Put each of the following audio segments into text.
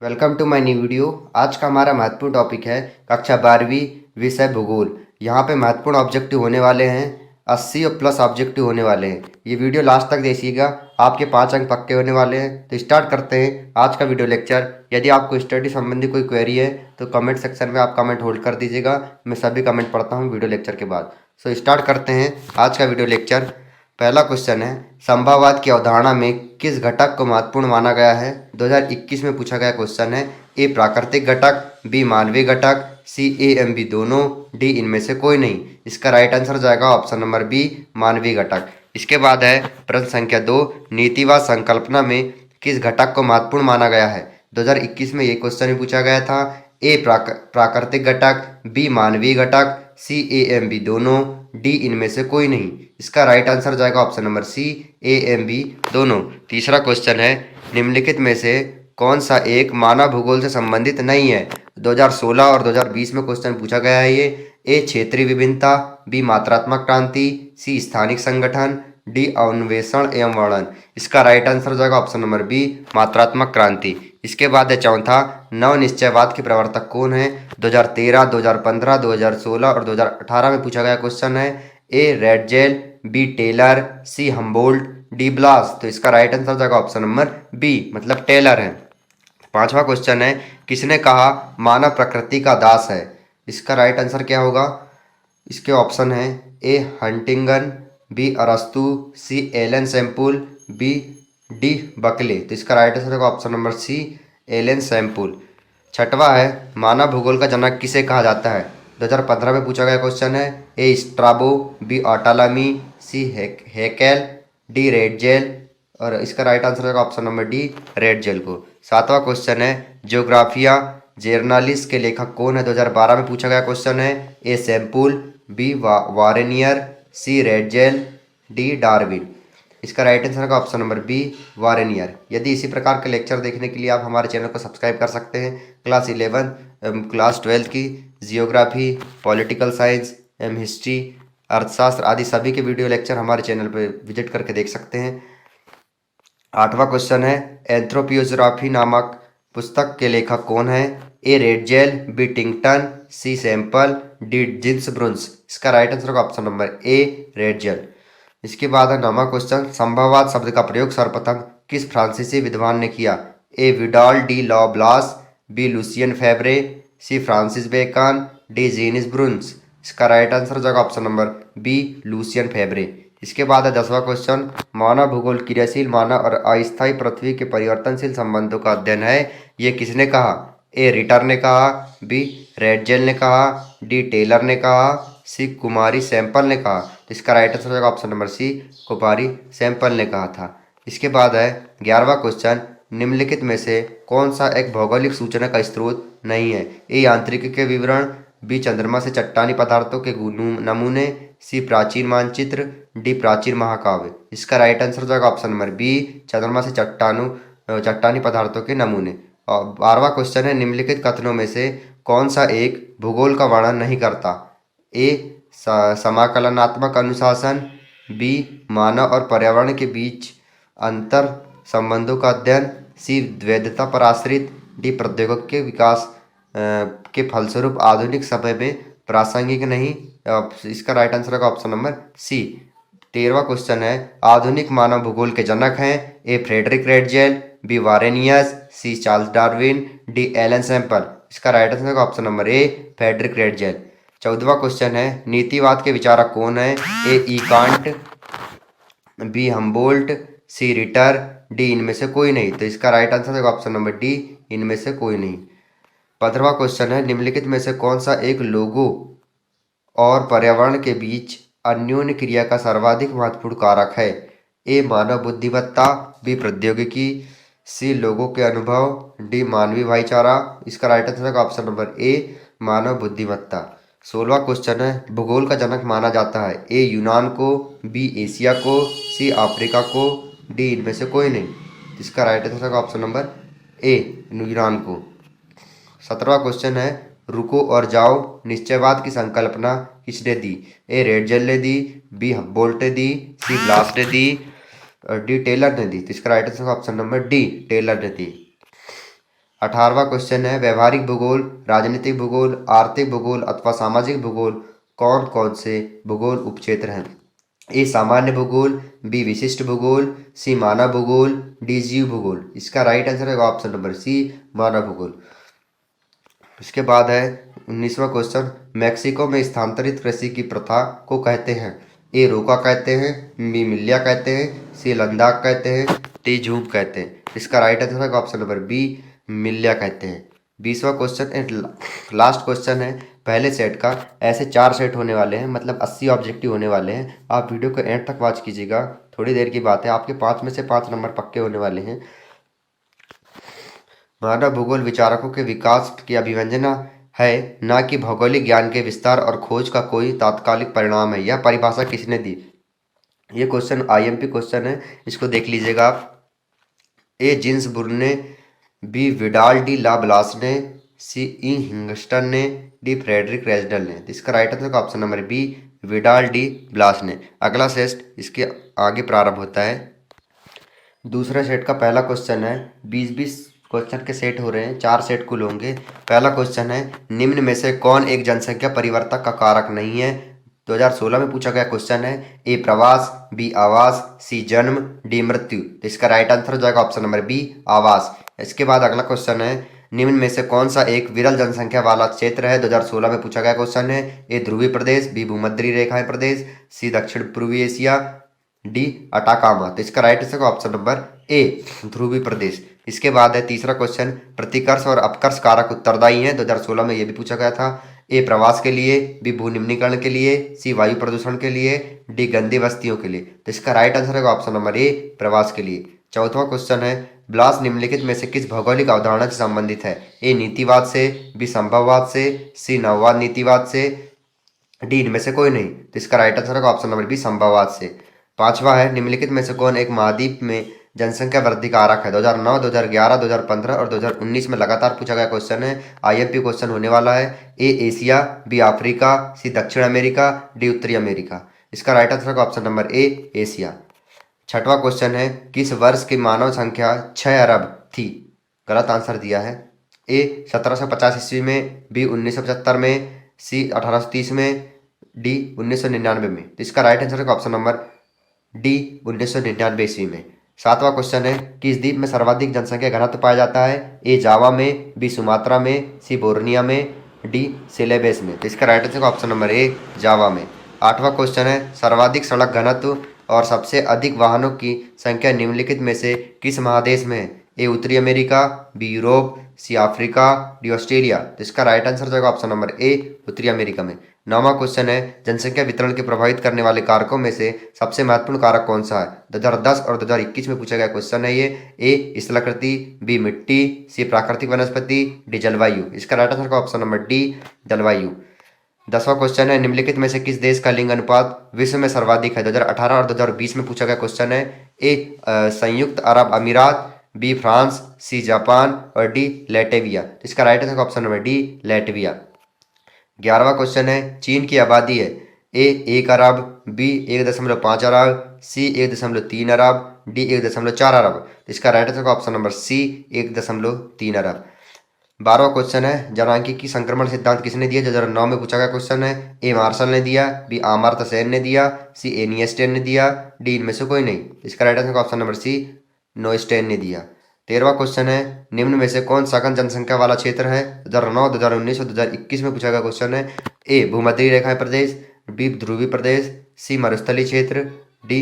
Welcome to my new video. आज का हमारा महत्वपूर्ण टॉपिक है कक्षा 12वीं विषय भूगोल। यहाँ पे महत्वपूर्ण ऑब्जेक्टिव होने वाले हैं 80 और प्लस ऑब्जेक्टिव होने वाले हैं। ये वीडियो लास्ट तक देखिएगा, आपके 5 अंक पक्के होने वाले हैं। तो स्टार्ट करते हैं आज का वीडियो लेक्चर। यदि आपको स्टडी संबंधी कोई क्वेरी है तो कमेंट सेक्शन में आप कमेंट होल्ड कर दीजिएगा, मैं सभी कमेंट पढ़ता हूँ वीडियो लेक्चर के बाद। सो स्टार्ट करते हैं आज का वीडियो लेक्चर। पहला क्वेश्चन है, संभाववाद की अवधारणा में किस घटक को महत्वपूर्ण माना गया है? 2021 में पूछा गया क्वेश्चन है। ए प्राकृतिक घटक, बी मानवीय घटक, सी ए एम बी दोनों, डी इनमें से कोई नहीं। इसका राइट आंसर जाएगा ऑप्शन नंबर बी मानवीय घटक। इसके बाद है प्रश्न संख्या 2, नीतिवाद संकल्पना में किस घटक को महत्वपूर्ण माना गया है? 2021 में ये क्वेश्चन भी पूछा गया था। ए प्राकृतिक घटक, बी मानवीय घटक, सी ए एम बी दोनों, डी इनमें से कोई नहीं। इसका राइट आंसर जाएगा option number C A and B दोनों। तीसरा क्वेश्चन है, निम्नलिखित में से कौन सा एक मानव भूगोल से संबंधित नहीं है? 2016 और 2020 में क्वेश्चन पूछा गया है ये। ए क्षेत्रीय विभिन्नता, बी मात्रात्मक क्रांति, सी स्थानिक संगठन, डी अन्वेषण एवं वर्णन। इसका राइट आंसर जाएगा ऑप्शन नंबर बी मात्रात्मक क्रांति। इसके बाद है चौथा, नव निश्चयवाद के प्रवर्तक कौन है? 2013, 2015, 2016 और 2018 में पूछा गया क्वेश्चन है। ए रेडजेल, बी टेलर, सी हम्बोल्ट, डी ब्लास। तो इसका राइट आंसर जाएगा ऑप्शन नंबर बी मतलब टेलर है। पांचवा क्वेश्चन है, किसने कहा मानव प्रकृति का दास है? इसका राइट आंसर क्या होगा? इसके ऑप्शन है ए हंटिंगन, बी अरस्तु, C Ellen Semple, B D Buckle. तो इसका राइट आंसर होगा option number C Ellen Semple. छठवा है, मानव भूगोल का जनक किसे कहा जाता है? 2015 में पूछा गया क्वेश्चन है। ए स्ट्राबो, बी ऑटालामी, सी हेकेल, डी रेडजेल। और इसका राइट आंसर होगा ऑप्शन नंबर डी रेडजेल को। सातवां क्वेश्चन है, जियोग्राफिया जर्नालिस के लेखक कौन है? 2012 में पूछा गया क्वेश्चन है। ए सैम्पुल, बी वारेनियर, सी रेडजेल, डी डार्विन। इसका राइट आंसर का ऑप्शन नंबर बी वारेनियर। यदि इसी प्रकार के लेक्चर देखने के लिए आप हमारे चैनल को सब्सक्राइब कर सकते हैं। क्लास 11, क्लास 12 की जियोग्राफी, पॉलिटिकल साइंस, हिस्ट्री, अर्थशास्त्र आदि सभी के वीडियो लेक्चर हमारे चैनल पर विजिट करके देख सकते हैं। आठवां क्वेश्चन है, एंथ्रोपियोग्राफी नामक पुस्तक के लेखक कौन है? ए रेडजेल, बी टिंगटन, सी सैम्पल, डी जिन्स ब्रुन्स। इसका राइट आंसर होगा ऑप्शन नंबर ए रेडजेल। इसके बाद है 9वां क्वेश्चन, संभववाद शब्द का प्रयोग सर्वप्रथम किस फ्रांसीसी विद्वान ने किया? A Vidal de la Blache, B Lucien Febvre, C Francis Bacon, D Jean Brunhes. इसका राइट आंसर हो जाएगा option number B Lucien Febvre. इसके बाद है 10वां क्वेश्चन, मानव भूगोल क्रियाशील मानव और अस्थायी पृथ्वी के परिवर्तनशील संबंधों का अध्ययन है। ये किसने कहा? ए रिटर ने कहा, बी रेडजेल ने कहा, डी टेलर ने कहा, सी कुमारी सैंपल ने कहा। तो इसका राइट आंसर होगा ऑप्शन नंबर सी कुमारी सैंपल ने कहा था। इसके बाद है 11वां क्वेश्चन, निम्नलिखित में से कौन सा एक भौगोलिक सूचना का स्रोत नहीं है? ए यांत्रिकी के विवरण, बी चंद्रमा से चट्टानी पदार्थों के नमूने, सी प्राचीन मानचित्र, डी प्राचीन महाकाव्य। इसका राइट आंसर हो जाएगा ऑप्शन नंबर बी चंद्रमा से चट्टानी पदार्थों के नमूने। और 12वां क्वेश्चन है, निम्नलिखित कथनों में से कौन सा एक भूगोल का वर्णन नहीं करता? ए समाकलनात्मक अनुशासन, बी मानव और पर्यावरण के बीच अंतर संबंधों का अध्ययन, सी वैधता पर आश्रित, डी प्रौद्योगिकी के विकास के फलस्वरूप आधुनिक समय में प्रासंगिक नहीं। इसका राइट आंसर होगा ऑप्शन नंबर सी। 13वां क्वेश्चन है, आधुनिक मानव भूगोल के जनक हैं? A Friedrich Ratzel, B Varenius, C Charles Darwin, D Ellen Semple. इसका राइट आंसर होगा option number A Friedrich Ratzel. 14वां क्वेश्चन है, नीतिवाद के विचारक कौन है? A E Kant, B Humboldt, C Ritter, D इनमें से कोई नहीं। तो इसका राइट आंसर होगा ऑप्शन नंबर डी इनमें से कोई नहीं। 15वां क्वेश्चन है, निम्नलिखित में से कौन सा एक लोगों और पर्यावरण के बीच अन्योन्य क्रिया का सर्वाधिक महत्वपूर्ण कारक है? ए मानव बुद्धिमत्ता, बी प्रौद्योगिकी, सी लोगों के अनुभव, डी मानवीय भाईचारा। इसका राइट आंसर होगा ऑप्शन नंबर ए मानव बुद्धिमत्ता। 16वां क्वेश्चन है, भूगोल का जनक माना जाता है? ए यूनान को, बी एशिया को, सी अफ्रीका को, डी इनमें से कोई नहीं। इसका राइट आंसर होगा ऑप्शन नंबर ए यूनान को। 17वां क्वेश्चन है, रुको और जाओ निश्चयवाद की संकल्पना किसने दी? ए रेडजेल ने दी, बी हम्बोल्ट ने दी, सी ब्लास ने दी, डी टेलर ने दी। तो इसका right answer option number D Taylor ने दी। 18वां क्वेश्चन है व्यवहारिक भूगोल, राजनीतिक भूगोल, आर्थिक भूगोल अथवा सामाजिक भूगोल कौन कौन से भूगोल उपक्षेत्र हैं? ए सामान्य भूगोल, बी विशिष्ट भूगोल, सी मानव भूगोल, डी जीव भूगोल। इसका राइट आंसर है ऑप्शन नंबर सी मानव भूगोल। इसके बाद है 19वां क्वेश्चन मैक्सिको में स्थानांतरित कृषि की प्रथा को कहते हैं? ए रोका कहते हैं, बी मिल्लिया कहते हैं, सी लद्दाख कहते हैं, डी झूम कहते हैं। इसका राइट आंसर है ऑप्शन नंबर बी मिल्लिया कहते हैं। 20वां क्वेश्चन एंड लास्ट क्वेश्चन है पहले सेट का। ऐसे 4 सेट होने वाले हैं, मतलब 80 ऑब्जेक्टिव होने वाले हैं। आप वीडियो को एंड तक वॉच कीजिएगा, थोड़ी देर की बात है। आपके 5 में से 5 नंबर पक्के होने वाले हैं। मानव भूगोल विचारकों के विकास की अभिव्यंजना है, न कि भौगोलिक ज्ञान के विस्तार और खोज का कोई तात्कालिक परिणाम है। यह परिभाषा किसने दी? ये क्वेश्चन आईएमपी क्वेश्चन है, इसको देख लीजिएगा आप। ए जिन्सबुर्ग ने, बी विडाल डी ला ब्लास ने, सी ई हिंगस्टन ने, डी फ्रेडरिक रेजडल ने। इसका right answer option number B Vidal de Blache ने। अगला सेट इसके आगे प्रारंभ होता है। दूसरे सेट का पहला क्वेश्चन है, 20-20 क्वेश्चन के सेट हो रहे हैं, 4 सेट कुल होंगे। पहला क्वेश्चन है निम्न में से कौन एक जनसंख्या परिवर्तक का कारक नहीं है? 2016 में पूछा गया क्वेश्चन है। ए प्रवास, बी आवास, सी जन्म, डी मृत्यु। तो इसका राइट आंसर हो जाएगा ऑप्शन नंबर बी आवास। इसके बाद अगला क्वेश्चन है निम्न में से कौन सा एक विरल जनसंख्या वाला क्षेत्र है? 2016 में पूछा गया क्वेश्चन है। ए ध्रुवीय प्रदेश, बी भूमध्य रेखाएं प्रदेश, सी दक्षिण पूर्वी एशिया, डी अटाकामा। तो इसका राइट आंसर ऑप्शन नंबर ए ध्रुवीय प्रदेश। इसके बाद है तीसरा क्वेश्चन प्रतिकर्ष और अपकर्ष कारक उत्तरदायी हैं? 2016 में यह भी पूछा गया था। ए प्रवास के लिए, बी भूनिम्नीकरण के लिए, सी वायु प्रदूषण के लिए, डी गंदी बस्तियों के लिए। तो इसका राइट आंसर है ऑप्शन नंबर ए प्रवास के लिए। चौथा क्वेश्चन है ब्लास निम्नलिखित में से किस भौगोलिक अवधारणा से संबंधित है? ए नीतिवाद से, बी संभववाद से, सी नववाद नीतिवाद से, डी इनमें से कोई नहीं। तो इसका राइट आंसर है ऑप्शन नंबर बी संभववाद से। पांचवा है निम्नलिखित में से कौन एक महाद्वीप में जनसंख्या वृद्धि का आरक है? 2009, 2011, 2015 और 2019 में लगातार पूछा गया क्वेश्चन है। आईएमपी क्वेश्चन होने वाला है। ए एशिया, बी अफ्रीका, सी दक्षिण अमेरिका, डी उत्तरी अमेरिका। इसका राइट आंसर है ऑप्शन नंबर ए एशिया। छठवां क्वेश्चन है किस वर्ष की मानव संख्या 6 अरब थी? गलत आंसर दिया है। ए 1750 ईस्वी में, बी 1975 में, सी 1830 में, डी 1999 में। तो इसका राइट आंसर है ऑप्शन नंबर डी 1999 ईस्वी में। सातवां क्वेश्चन है किस द्वीप में सर्वाधिक जनसंख्या घनत्व पाया जाता है? ए जावा में, बी सुमात्रा में, सी बोर्निया में, डी सिलेबस में। तो इसका right answer option number A Java में। आठवां क्वेश्चन है सर्वाधिक सड़क घनत्व और सबसे अधिक वाहनों की संख्या निम्नलिखित में से किस महादेश में है? ए उत्तरी America, B Europe, C Africa, D Australia. तो इसका राइट आंसर जाएगा ऑप्शन नंबर ए उत्तरी अमेरिका में। नौवां क्वेश्चन है जनसंख्या वितरण के प्रभावित करने वाले कारकों में से सबसे महत्वपूर्ण कारक कौन सा है? 2010 और 2021 में पूछा गया क्वेश्चन है ये। ए स्थलाकृति, बी मिट्टी, सी प्राकृतिक वनस्पति, डी जलवायु। इसका राइट आंसर का ऑप्शन नंबर डी जलवायु। 10वां क्वेश्चन है निम्नलिखित में से किस देश का लिंग अनुपात विश्व में सर्वाधिक है? 2018 और 2020 में पूछा गया क्वेश्चन है। ए संयुक्त अरब अमीरात, बी फ्रांस, सी जापान और डी लेटविया। इसका right answer option number D Latvia. 11वां क्वेश्चन है चीन की आबादी है। ए 1 अरब, बी 1.5 अरब, सी 1.3 अरब, डी 1.4 अरब। इसका right answer option number C 1.3 अरब। 12वां क्वेश्चन है जनांकीय संक्रमण सिद्धांत किसने दिया? 2009 में पूछा गया क्वेश्चन है। ए मार्शल ने दिया, बी अमर्त्य सेन ने दिया, सी एनियस्टेन ने दिया, डी इनमें से कोई नहीं। इसका right answer option number C Notestein ने दिया। 13वां क्वेश्चन है निम्न में से कौन सघन जनसंख्या वाला क्षेत्र है? 2009, 2019 और 2021 में पूछा गया क्वेश्चन है। ए भूमध्य रेखाएं प्रदेश, बी ध्रुवीय प्रदेश, सी मरुस्थलीय क्षेत्र, डी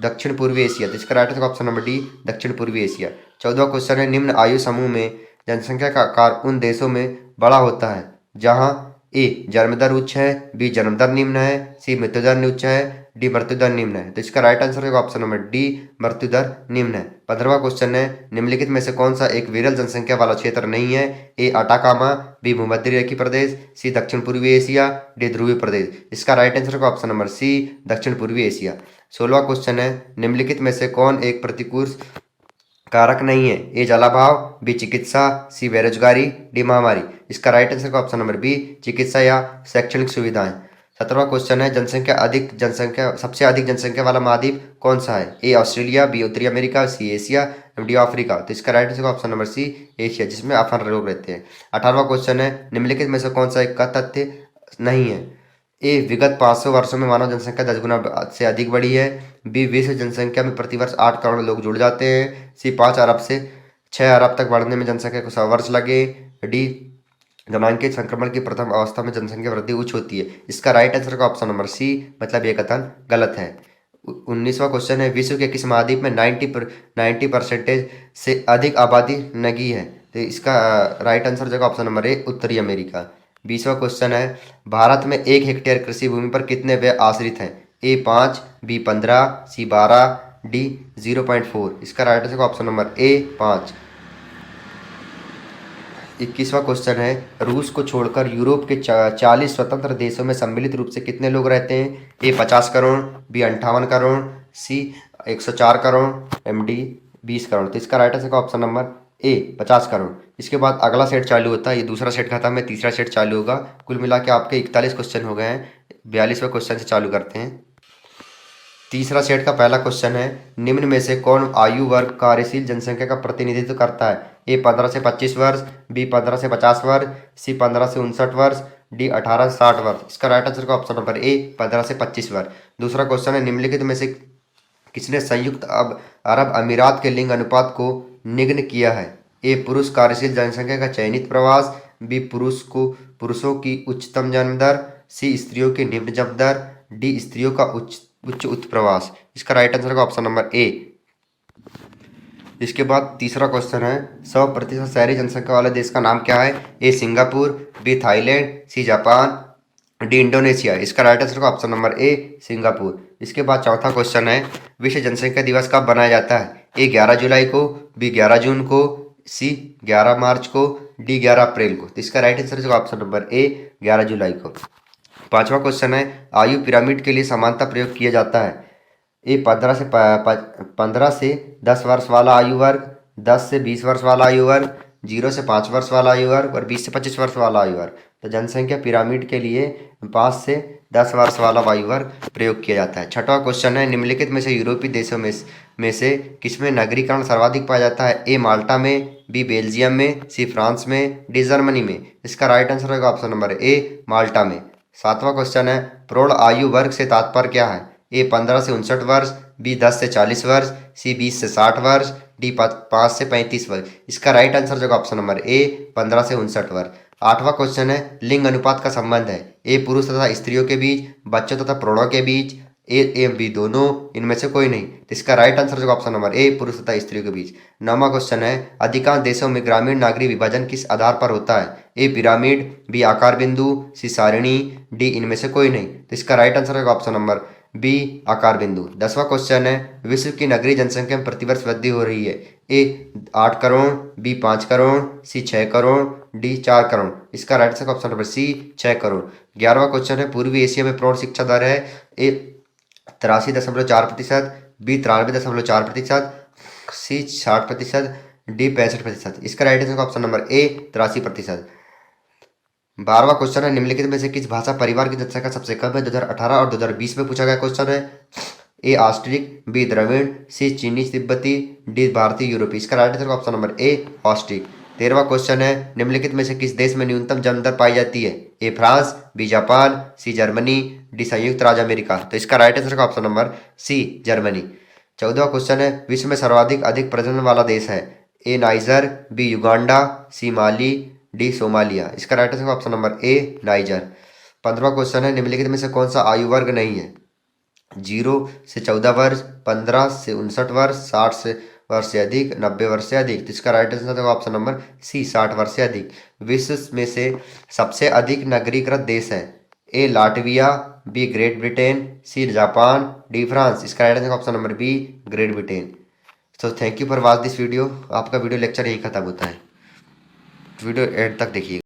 दक्षिण पूर्वी एशिया। तो इसका right answer option number D दक्षिण पूर्वी एशिया। 14वां क्वेश्चन है निम्न आयु समूह में जनसंख्या का आकार उन देशों में बड़ा होता है जहां ए जन्मदर उच्च है, बी जन्मदर निम्न है, सी मृत्युदर उच्च है, डी मृत्युदर निम्न है। तो इसका राइट आंसर है ऑप्शन नंबर डी मृत्युदर निम्न है। 15वां क्वेश्चन है निम्नलिखित में से कौन सा एक विरल जनसंख्या वाला क्षेत्र नहीं है? ए अटाकामा, बी भूमध्य रेखीय प्रदेश, सी दक्षिण पूर्वी एशिया, डी ध्रुवीय प्रदेश। इसका राइट आंसर है ऑप्शन नंबर सी दक्षिण पूर्वी एशिया। 16वां क्वेश्चन है निम्नलिखित में से कौन एक प्रतिकूल कारक नहीं है? ए जलाभाव, बी चिकित्सा, सी बेरोजगारी, डी महामारी। इसका राइट आंसर का ऑप्शन नंबर बी चिकित्सा या शैक्षणिक सुविधाएं। 17वां क्वेश्चन है, जनसंख्या सबसे अधिक जनसंख्या वाला महाद्वीप कौन सा है? ए ऑस्ट्रेलिया, बी उत्तरी America, C Asia, D Africa. तो इसका right answer option number C Asia, जिसमें अफन लोग रहते हैं। 18वां क्वेश्चन है, निम्नलिखित में से कौन सा एक का तथ्य नहीं है? ए विगत 500 वर्षों में मानव जनसंख्या 10 गुना से अधिक बढ़ी है, बी विश्व जनसंख्या में प्रतिवर्ष 8 करोड़ लोग जुड़ जाते हैं, सी 5 अरब से 6 अरब तक बढ़ने में जनसंख्या को 100 वर्ष लगे, डी जनांकित संक्रमण की प्रथम अवस्था में जनसंख्या वृद्धि उच्च होती है। इसका राइट आंसर का ऑप्शन नंबर सी, मतलब ये कथन गलत है। 19वां क्वेश्चन है, विश्व के किस महाद्वीप में 90% से अधिक आबादी नगी है? तो इसका राइट आंसर जो ऑप्शन नंबर ए उत्तरी अमेरिका। 20वां क्वेश्चन है, भारत में 1 हेक्टेयर कृषि भूमि पर कितने व्यय आश्रित हैं? ए 5, बी 15, सी 12, डी 0.4। इसका राइट आंसर का ऑप्शन नंबर ए 5। 21वां क्वेश्चन है, रूस को छोड़कर यूरोप के 40 स्वतंत्र देशों में सम्मिलित रूप से कितने लोग रहते हैं? ए 50 करोड़, बी 58 करोड़, सी 104 करोड़, एम डी 20 करोड़। तो इसका राइट आंसर का ऑप्शन नंबर ए 50 करोड़। इसके बाद अगला सेट चालू होता है, ये दूसरा सेट खत्म है, तीसरा सेट चालू होगा। कुल मिला के आपके 41 क्वेश्चन हो गए हैं। 42वें क्वेश्चन से चालू करते हैं। तीसरा सेट का पहला क्वेश्चन है, निम्न में से कौन आयु वर्ग कार्यशील जनसंख्या का प्रतिनिधित्व करता है? ए 15 से 25 वर्ष, बी 15 से 50 वर्ष, सी 15 से 59 वर्ष, डी 18 से 60 वर्ष। इसका राइट आंसर का ऑप्शन नंबर ए 15 से 25 वर्ष। दूसरा क्वेश्चन है, निम्नलिखित में से किसने संयुक्त अरब अमीरात के लिंग अनुपात को निम्न किया है? ए पुरुष कार्यशील जनसंख्या का चयनित प्रवास, बी पुरुषों की उच्चतम जन्म दर, सी स्त्रियों की निम्न जन्म दर, डी स्त्रियों का उच्च उत्प्रवास। इसका राइट आंसर का ऑप्शन नंबर ए। इसके बाद तीसरा क्वेश्चन है, 100% शहरी जनसंख्या वाले देश का नाम क्या है? A Singapore, B Thailand, C Japan, D Indonesia. इसका राइट आंसर का ऑप्शन नंबर ए सिंगापुर। इसके बाद चौथा क्वेश्चन है, विश्व जनसंख्या दिवस कब बनाया जाता है? ए 11 जुलाई को, बी 11 जून को, सी 11 मार्च को, डी 11 अप्रैल को। तो इसका राइट आंसर का ऑप्शन नंबर ए 11 जुलाई को। पांचवा क्वेश्चन है, आयु पिरामिड के लिए समानता प्रयोग किया जाता है? ए 15 से 10 वर्ष वाला आयु वर्ग, 10 से 20 वर्ष वाला आयु वर्ग, 0 से 5 वर्ष वाला आयु वर्ग और 20 से 25 वर्ष वाला आयु वर्ग। तो जनसंख्या पिरामिड के लिए 5 से 10 वर्ष वाला आयु वर्ग प्रयोग किया जाता है। छठवां क्वेश्चन है, निम्नलिखित में से यूरोपीय देशों में से किसमें नगरीकरण सर्वाधिक पाया जाता है? ए माल्टा में, बी बेल्जियम में, सी फ्रांस में, डी जर्मनी में। इसका राइट आंसर होगा ऑप्शन नंबर ए माल्टा में। सातवां क्वेश्चन है, प्रौढ़ आयु वर्ग से तात्पर्य क्या है? ए 15 से 59 वर्ष, बी 10 से 40 वर्ष, सी 20 से 60 वर्ष, डी 5 से 35 वर्ष। इसका राइट आंसर जो ऑप्शन नंबर ए 15 से 59 वर्ष। आठवां क्वेश्चन है, लिंग अनुपात का संबंध है? ए पुरुष तथा स्त्रियों के बीच, बच्चों तथा प्रौढ़ों के बीच, ए बी दोनों, इनमें से कोई नहीं। तो इसका राइट आंसर जो ऑप्शन नंबर ए पुरुष तथा स्त्रियों के बीच। नौवां क्वेश्चन है, अधिकांश देशों में ग्रामीण नागरिक विभाजन किस आधार पर होता है? ए पिरामिड, बी आकार बिंदु, सी सारणी, डी इनमें से कोई नहीं। तो इसका राइट आंसर होगा ऑप्शन नंबर बी आकार बिंदु। 10वां क्वेश्चन है, विश्व की नगरीय जनसंख्या में प्रतिवर्ष वृद्धि हो रही है? A 8 crore, B 5 crore, C 6 crore, D 4 crore. इसका right answer option number C 6 crore. 11वां क्वेश्चन है, पूर्वी एशिया में प्रौढ़ शिक्षा दर है? A 83.4%, B 93.4%, C 60%, D 65%। इसका right answer option number A 83%। 12वां क्वेश्चन है, निम्नलिखित में से किस भाषा परिवार की जनसंख्या सबसे कम है? 2018 और 2020 में पूछा गया क्वेश्चन है। A Austric, B Dravid, C चीनी तिब्बती, डी भारतीय यूरोपीय। इसका right answer option number A Austric. 13वां क्वेश्चन है, निम्नलिखित में से किस देश में न्यूनतम जन्म दर पाई जाती है? A France, B Japan, C Germany, D संयुक्त राज्य अमेरिका। तो इसका राइट आंसर का ऑप्शन नंबर सी जर्मनी। 14वां क्वेश्चन है, विश्व में सर्वाधिक अधिक प्रजनन वाला देश है? A Niger, B Uganda, C Mali, D Somalia. इसका right answer option number A Niger. 15वां क्वेश्चन है, निम्नलिखित में से कौन सा आयु वर्ग नहीं है? 0 से 14 वर्ष, 15 से 59 वर्ष, 60 वर्ष से अधिक, 90 वर्ष से अधिक। तो इसका राइट आंसर होगा ऑप्शन नंबर सी 60 वर्ष से अधिक। विश्व में से सबसे अधिक नगरीकृत देश है? A Latvia, B Great Britain, C Japan, D France. इसका right answer option number B Great Britain. तो thank you for watch this video. आपका वीडियो लेक्चर यही खत्म होता है। वीडियो एंड तक देखिए।